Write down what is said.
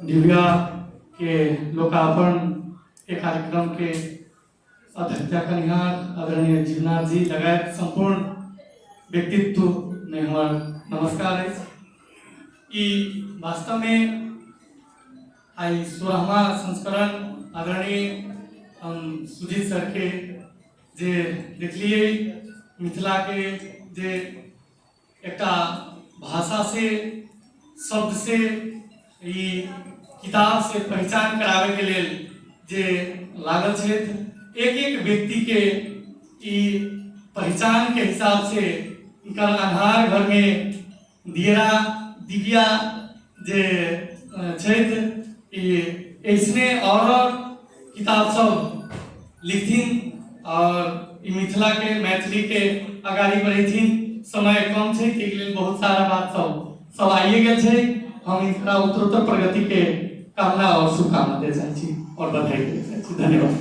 दिव्या के लोकार्पण के कार्यक्रम के अध्यक्षता कनिहार आदरणीय जीवनाथ जी लगायत संपूर्ण व्यक्तित्व में हमार नमस्कार है। वास्तव में आई 16वां संस्करण आदरणीय हम सुजीत सर के जे देखलिए मिथिला के जे एक भाषा से शब्द से किताब से पहचान करावे के लिए जे लागल छे, एक एक व्यक्ति के पहचान के हिसाब से इनका आधार घर में दिव्या जे ऐसने और किताब सब लिखथिन और मिथिला के मैथिली के आगाड़ी बढ़ेथिन। समय कम है कि बहुत सारा बात सब आइए गए। हम इनका उत्तरोत्तर प्रगति के कामना और शुभकामना दे चाहे और बधाई दे चाहे। धन्यवाद।